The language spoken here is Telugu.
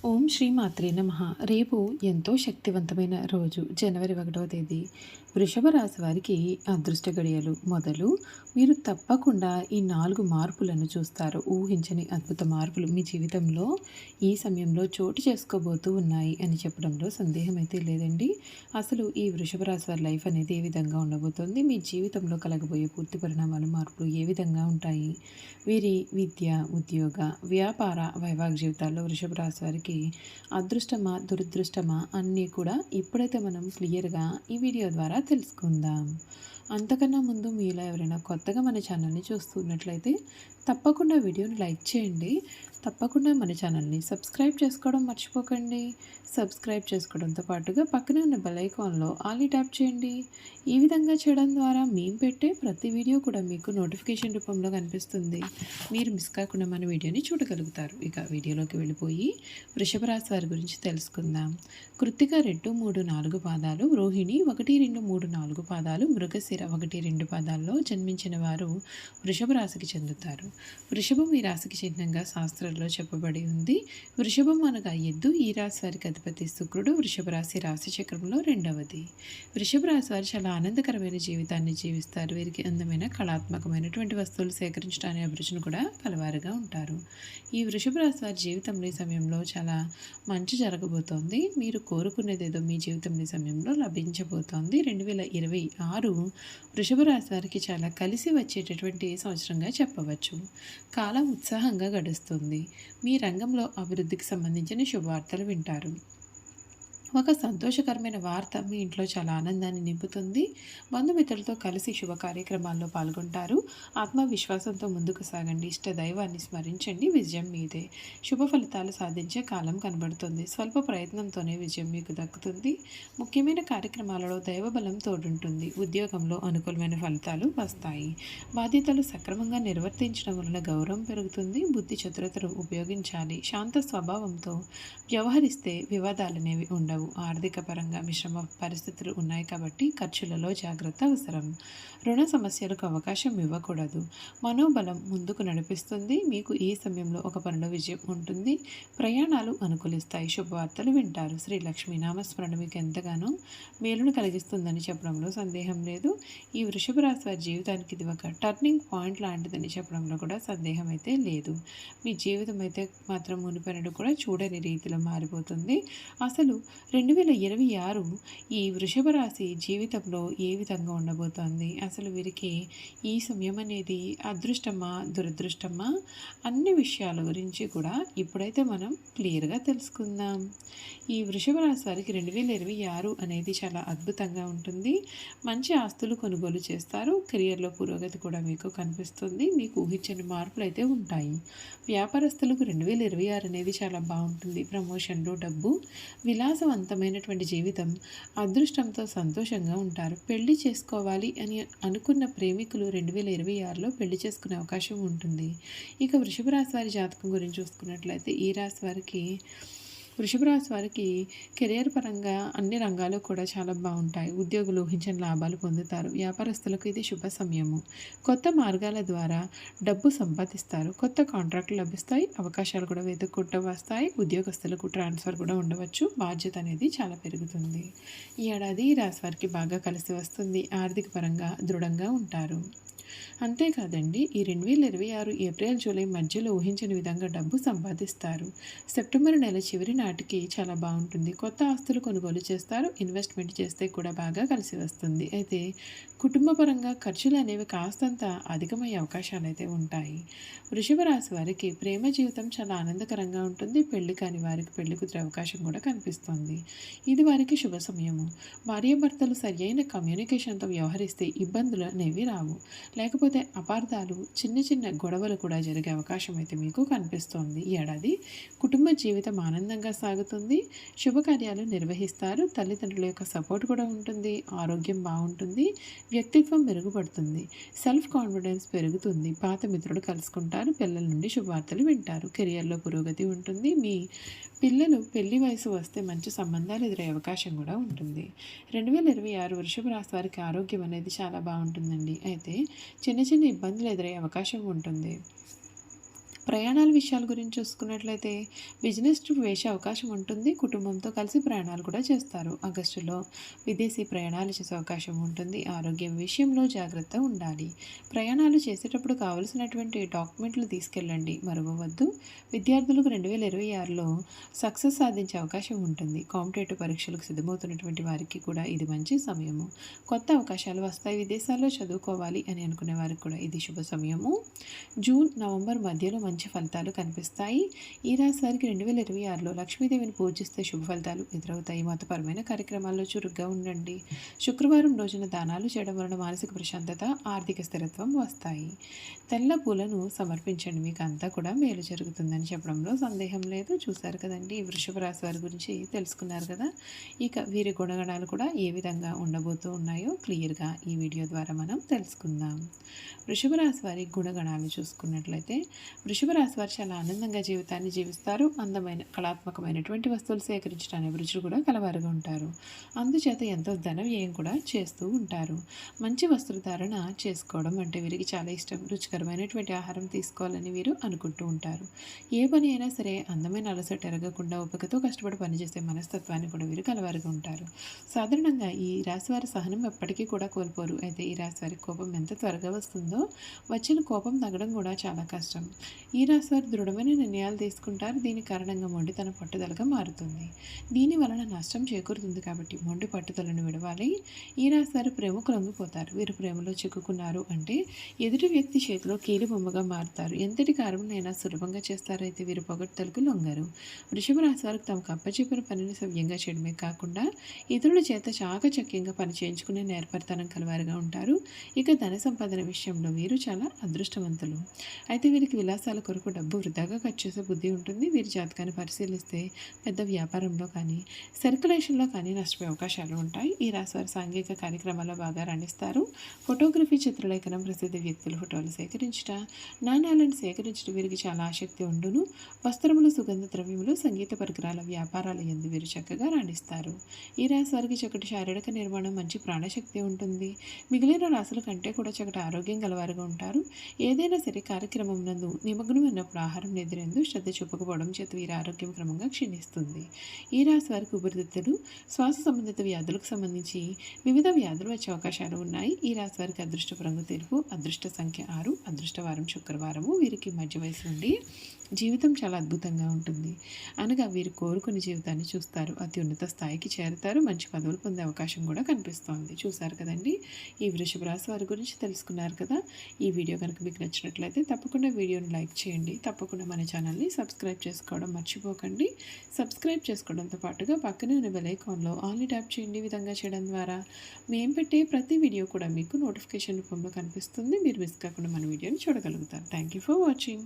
ఓం శ్రీ మాత్రే నమః. రేపు ఎంతో శక్తివంతమైన రోజు జనవరి 1వ తేదీ. వృషభ రాశి వారికి అదృష్ట గడియలు మొదలు. మీరు తప్పకుండా ఈ 4 మార్పులను చూస్తారు. ఊహించని అద్భుత మార్పులు మీ జీవితంలో ఈ సమయంలో చోటు చేసుకోబోతూ ఉన్నాయి అని చెప్పడంలో సందేహం అయితే లేదండి. అసలు ఈ వృషభ రాశి వారి లైఫ్ అనేది ఏ విధంగా ఉండబోతోంది, మీ జీవితంలో కలగబోయే పూర్తి పరిణామాలు, మార్పులు ఏ విధంగా ఉంటాయి, వీరి విద్య, ఉద్యోగ, వ్యాపార, వైవాహిక జీవితాల్లో వృషభ రాశి వారికి అదృష్టమా, దురదృష్టమా అన్నీ కూడా ఇప్పుడైతే మనం క్లియర్గా ఈ వీడియో ద్వారా తెలుసుకుందాం. అంతకన్నా ముందు మీలో ఎవరైనా కొత్తగా మన ఛానల్ని చూస్తున్నట్లయితే తప్పకుండా వీడియోని లైక్ చేయండి. తప్పకుండా మన ఛానల్ని సబ్స్క్రైబ్ చేసుకోవడం మర్చిపోకండి. సబ్స్క్రైబ్ చేసుకోవడంతో పాటుగా పక్కనే ఉన్న బెల్ ఐకాన్లో ఆల్ ట్యాప్ చేయండి. ఈ విధంగా చేయడం ద్వారా మేము పెట్టే ప్రతి వీడియో కూడా మీకు నోటిఫికేషన్ రూపంలో కనిపిస్తుంది. మీరు మిస్ కాకుండా మన వీడియోని చూడగలుగుతారు. ఇక వీడియోలోకి వెళ్ళిపోయి వృషభ రాశి వారి గురించి తెలుసుకుందాం. కృత్తిక 2, 3, 4 పాదాలు, రోహిణి 1, 2, 3, 4 పాదాలు, మృగశిర 1, 2 పాదాల్లో జన్మించిన వారు వృషభ రాశికి చెందుతారు. వృషభం ఈ రాశికి చిహ్నంగా శాస్త్రంలో చెప్పబడి ఉంది. వృషభం అనగా ఎద్దు. ఈ రాశి వారికి అధిపతి శుక్రుడు. వృషభ రాశి రాశి చక్రంలో 2వది. వృషభ రాశి వారు చాలా ఆనందకరమైన జీవితాన్ని జీవిస్తారు. వీరికి అందమైన కళాత్మకమైనటువంటి వస్తువులు సేకరించడానికి అభిరుచిని కూడా కలవారుగా ఉంటారు. ఈ వృషభ రాశి వారి జీవితంలో ఈ సమయంలో చాలా మంచి జరగబోతోంది. మీరు కోరుకునేదేదో మీ జీవితంలో ఈ సమయంలో లభించబోతోంది. 2026 వృషభ రాశి వారికి చాలా కలిసి వచ్చేటటువంటి సంవత్సరంగా చెప్పవచ్చు. కాలం ఉత్సాహంగా గడుస్తుంది. మీ రంగంలో అభివృద్ధికి సంబంధించిన శుభవార్తలు వింటారు. ఒక సంతోషకరమైన వార్త మీ ఇంట్లో చాలా ఆనందాన్ని నింపుతుంది. బంధుమిత్రులతో కలిసి శుభ కార్యక్రమాల్లో పాల్గొంటారు. ఆత్మవిశ్వాసంతో ముందుకు సాగండి. ఇష్ట దైవాన్ని స్మరించండి. విజయం మీదే. శుభ ఫలితాలు సాధించే కాలం కనబడుతుంది. స్వల్ప ప్రయత్నంతోనే విజయం మీకు దక్కుతుంది. ముఖ్యమైన కార్యక్రమాలలో దైవబలం తోడుంటుంది. ఉద్యోగంలో అనుకూలమైన ఫలితాలు వస్తాయి. బాధ్యతలు సక్రమంగా నిర్వర్తించడం వలన గౌరవం పెరుగుతుంది. బుద్ధి చతురతను ఉపయోగించాలి. శాంత స్వభావంతో వ్యవహరిస్తే వివాదాలనేవి ఉండవు. ఆర్థిక పరంగా మిశ్రమ పరిస్థితులు ఉన్నాయి కాబట్టి ఖర్చులలో జాగ్రత్త అవసరం. రుణ సమస్యలకు అవకాశం ఇవ్వకూడదు. మనోబలం ముందుకు నడిపిస్తుంది. మీకు ఈ సమయంలో ఒక పనిలో విజయం ఉంటుంది. ప్రయాణాలు అనుకూలిస్తాయి. శుభవార్తలు వింటారు. శ్రీ లక్ష్మీ నామస్మరణ మీకు ఎంతగానో మేలును కలిగిస్తుందని చెప్పడంలో సందేహం లేదు. ఈ వృషభ రాశి వారి జీవితానికి ఇది ఒక టర్నింగ్ పాయింట్ లాంటిదని చెప్పడంలో కూడా సందేహం అయితే లేదు. మీ జీవితం అయితే మాత్రం మునిపెనడు కూడా చూడని రీతిలో మారిపోతుంది. అసలు 2026 ఈ వృషభ రాశి జీవితంలో ఏ విధంగా ఉండబోతోంది, అసలు వీరికి ఈ సమయం అనేది అదృష్టమా, దురదృష్టమా, అన్ని విషయాల గురించి కూడా ఇప్పుడైతే మనం క్లియర్గా తెలుసుకుందాం. ఈ వృషభ రాశి వారికి 2026 అనేది చాలా అద్భుతంగా ఉంటుంది. మంచి ఆస్తులు కొనుగోలు చేస్తారు. కెరియర్లో పురోగతి కూడా మీకు కనిపిస్తుంది. మీకు ఊహించని మార్పులు అయితే ఉంటాయి. వ్యాపారస్తులకు 2026 అనేది చాలా బాగుంటుంది. ప్రమోషన్లు, డబ్బు, విలాసవంతమైనటువంటి జీవితం, అదృష్టంతో సంతోషంగా ఉంటారు. పెళ్లి చేసుకోవాలి అని అనుకున్న ప్రేమికులు 2026లో పెళ్లి చేసుకునే అవకాశం ఉంటుంది. ఇక వృషభ రాశి వారి జాతకం గురించి చూసుకున్నట్లయితే ఈ రాశి వారికి వృషభ రాశి వారికి కెరియర్ పరంగా అన్ని రంగాలు కూడా చాలా బాగుంటాయి. ఉద్యోగులు ఊహించని లాభాలు పొందుతారు. వ్యాపారస్తులకు ఇది శుభ సమయము. కొత్త మార్గాల ద్వారా డబ్బు సంపాదిస్తారు. కొత్త కాంట్రాక్టులు లభిస్తాయి. అవకాశాలు కూడా వెతుక్కుంటూ వస్తాయి. ఉద్యోగస్తులకు ట్రాన్స్ఫర్ కూడా ఉండవచ్చు. బాధ్యత అనేది చాలా పెరుగుతుంది. ఈ ఏడాది ఈ రాశి వారికి బాగా కలిసి వస్తుంది. ఆర్థిక పరంగా దృఢంగా ఉంటారు. అంతేకాదండి, ఈ 2026 ఏప్రిల్, జూలై మధ్యలో ఊహించని విధంగా డబ్బు సంపాదిస్తారు. సెప్టెంబర్ నెల చివరి నాటికి చాలా బాగుంటుంది. కొత్త ఆస్తులు కొనుగోలు చేస్తారు. ఇన్వెస్ట్మెంట్ చేస్తే కూడా బాగా కలిసి వస్తుంది. అయితే కుటుంబపరంగా ఖర్చులు అనేవి కాస్తంత అధికమయ్యే అవకాశాలు అయితే ఉంటాయి. వృషభ రాశి వారికి ప్రేమ జీవితం చాలా ఆనందకరంగా ఉంటుంది. పెళ్లి కాని వారికి పెళ్లి కుదిరే అవకాశం కూడా కనిపిస్తుంది. ఇది వారికి శుభ సమయము. భార్యాభర్తలు సరియైన కమ్యూనికేషన్తో వ్యవహరిస్తే ఇబ్బందులు అనేవి రావు. లేకపోతే అపార్థాలు, చిన్న చిన్న గొడవలు కూడా జరిగే అవకాశం అయితే మీకు కనిపిస్తోంది. ఈ ఏడాది కుటుంబ జీవితం ఆనందంగా సాగుతుంది. శుభకార్యాలు నిర్వహిస్తారు. తల్లిదండ్రుల యొక్క సపోర్ట్ కూడా ఉంటుంది. ఆరోగ్యం బాగుంటుంది. వ్యక్తిత్వం మెరుగుపడుతుంది. సెల్ఫ్ కాన్ఫిడెన్స్ పెరుగుతుంది. పాత మిత్రుడు కలుసుకుంటారు. పిల్లల నుండి శుభవార్తలు వింటారు. కెరియర్లో పురోగతి ఉంటుంది. మీ పిల్లలు పెళ్లి వయసు వస్తే మంచి సంబంధాలు ఎదురయ్యే అవకాశం కూడా ఉంటుంది. 2026 వృషభ రాశి వారికి ఆరోగ్యం అనేది చాలా బాగుంటుందండి. అయితే చిన్న చిన్న ఇబ్బందులు ఎదురయ్యే అవకాశం ఉంటుంది. ప్రయాణాల విషయాల గురించి చూసుకున్నట్లయితే బిజినెస్ ట్రిప్ వేసే అవకాశం ఉంటుంది. కుటుంబంతో కలిసి ప్రయాణాలు కూడా చేస్తారు. ఆగస్టులో విదేశీ ప్రయాణాలు చేసే అవకాశం ఉంటుంది. ఆరోగ్యం విషయంలో జాగ్రత్త ఉండాలి. ప్రయాణాలు చేసేటప్పుడు కావలసినటువంటి డాక్యుమెంట్లు తీసుకెళ్ళండి, మరవవద్దు. విద్యార్థులకు 2026లో సక్సెస్ సాధించే అవకాశం ఉంటుంది. కాంపిటేటివ్ పరీక్షలకు సిద్ధమవుతున్నటువంటి వారికి కూడా ఇది మంచి సమయము. కొత్త అవకాశాలు వస్తాయి. విదేశాల్లో చదువుకోవాలి అని అనుకునే వారికి కూడా ఇది శుభ సమయము. జూన్, నవంబర్ మధ్యలో మంచి ఫలితాలు కనిపిస్తాయి. ఈ రాశి వారికి 2026లో లక్ష్మీదేవిని పూజిస్తే శుభ ఫలితాలు ఎదురవుతాయి. మతపరమైన కార్యక్రమాల్లో చురుగ్గా ఉండండి. శుక్రవారం రోజున దానాలు చేయడం వలన మానసిక ప్రశాంతత, ఆర్థిక స్థిరత్వం వస్తాయి. తెల్ల పూలను సమర్పించండి, మీకు అంతా కూడా మేలు జరుగుతుందని చెప్పడంలో సందేహం లేదు. చూశారు కదండి, ఈ వృషభ రాశి వారి గురించి తెలుసుకున్నారు కదా. ఇక వీరి గుణగణాలు కూడా ఏ విధంగా ఉండబోతూ ఉన్నాయో క్లియర్గా ఈ వీడియో ద్వారా మనం తెలుసుకుందాం. వృషభ రాశి వారి గుణగణాలు చూసుకున్నట్లయితే వృషభ రాశి వారు చాలా ఆనందంగా జీవితాన్ని జీవిస్తారు. అందమైన కళాత్మకమైనటువంటి వస్తువులు సేకరించడానికి అభిరుచులు కూడా కలవారుగా ఉంటారు. అందుచేత ఎంతో ధన వ్యయం కూడా చేస్తూ ఉంటారు. మంచి వస్త్రధారణ చేసుకోవడం అంటే వీరికి చాలా ఇష్టం. రుచికరమైనటువంటి ఆహారం తీసుకోవాలని వీరు అనుకుంటూ ఉంటారు. ఏ పని అయినా సరే అందమైన అలసట ఎరగకుండా ఓపికతో కష్టపడి పనిచేసే మనస్తత్వాన్ని కూడా వీరు కలవారుగా ఉంటారు. సాధారణంగా ఈ రాశి వారి సహనం ఎప్పటికీ కూడా కోల్పోరు. అయితే ఈ రాశి వారి కోపం ఎంత త్వరగా వస్తుందో వచ్చిన కోపం తగ్గడం కూడా చాలా కష్టం. ఈ రాశి వారు దృఢమైన నిర్ణయాలు తీసుకుంటారు. దీని కారణంగా మొండితన పట్టుదలగా మారుతుంది. దీని వలన నష్టం చేకూరుతుంది కాబట్టి మొండి పట్టుదలను విడవాలి. ఈ రాశి వారు ప్రేమకు లొంగిపోతారు. వీరు ప్రేమలో చిక్కుకున్నారు అంటే ఎదుటి వ్యక్తి చేతిలో కీలు బొమ్మగా మారుతారు. ఎంతటి కార్యమైనా సులభంగా చేస్తారు. అయితే వీరు పొగడ్తలకు లొంగరు. వృషభ రాశి వారికి తమకు అప్పచెప్పిన పనిని సవ్యంగా చేయడమే కాకుండా ఇతరుల చేత చాకచక్యంగా పని చేయించుకునే నేర్పరితనం కలవారుగా ఉంటారు. ఇక ధన సంపాదన విషయంలో వీరు చాలా అదృష్టవంతులు. అయితే వీరికి విలాసాల కొరకు డబ్బు వృధాగా ఖర్చు చేసే బుద్ధి ఉంటుంది. వీరి జాతకాన్ని పరిశీలిస్తే పెద్ద వ్యాపారంలో కానీ సర్క్యులేషన్లో కానీ నష్టపోయే అవకాశాలు ఉంటాయి. ఈ రాశి వారు సాంఘిక కార్యక్రమాల్లో బాగా రాణిస్తారు. ఫోటోగ్రఫీ, చిత్రలేఖనం, ప్రసిద్ధ వ్యక్తుల ఫోటోలు సేకరించుట, నాణ్యాలను సేకరించడం వీరికి చాలా ఆసక్తి ఉండును. వస్త్రములు, సుగంధ ద్రవ్యములు, సంగీత పరికరాల వ్యాపారాల యందు వీరు చక్కగా రాణిస్తారు. ఈ రాశి వారికి చక్కటి శారీరక నిర్మాణం, మంచి ప్రాణశక్తి ఉంటుంది. మిగిలిన రాశుల కంటే కూడా చక్కటి ఆరోగ్యం గలవారుగా ఉంటారు. ఏదైనా సరే కార్యక్రమం నందు నిమగ్నమైనప్పుడు ఆహారం నిద్రేందు శ్రద్ధ చూపకపోవడం చేత వీరి ఆరోగ్యం క్రమంగా క్షీణిస్తుంది. ఈ రాశి వారికి ఊపిరితిత్తులు, శ్వాస సంబంధిత వ్యాధులకు సంబంధించి వివిధ వ్యాధులు వచ్చే అవకాశాలు ఉన్నాయి. ఈ రాశి వారికి అదృష్టపు రంగు తెలుపు, అదృష్ట సంఖ్య 6, అదృష్టవారం శుక్రవారము. వీరికి మధ్య వయసు నుండి జీవితం చాలా అద్భుతంగా ఉంటుంది. అనగా వీరు కోరుకుని జీవితాన్ని చూస్తారు. అత్యున్నత స్థాయికి చేరుతారు. మంచి పదవులు పొందే అవకాశం కూడా కనిపిస్తోంది. చూశారు కదండి, ఈ వృషభ రాశి వారి గురించి తెలుసుకున్నారు కదా. ఈ వీడియో కనుక మీకు నచ్చినట్లయితే తప్పకుండా వీడియోని లైక్ చేయండి. తప్పకుండా మన ఛానల్ని సబ్స్క్రైబ్ చేసుకోవడం మర్చిపోకండి. సబ్స్క్రైబ్ చేసుకోవడంతో పాటుగా పక్కనే ఉన్న బెల్ ఐకాన్లో ఆల్ని ట్యాప్ చేయండి. ఈ విధంగా చేయడం ద్వారా మేము పెట్టే ప్రతి వీడియో కూడా మీకు నోటిఫికేషన్ రూపంలో కనిపిస్తుంది. మీరు మిస్ కాకుండా మన వీడియోని చూడగలుగుతారు. Thank you for watching.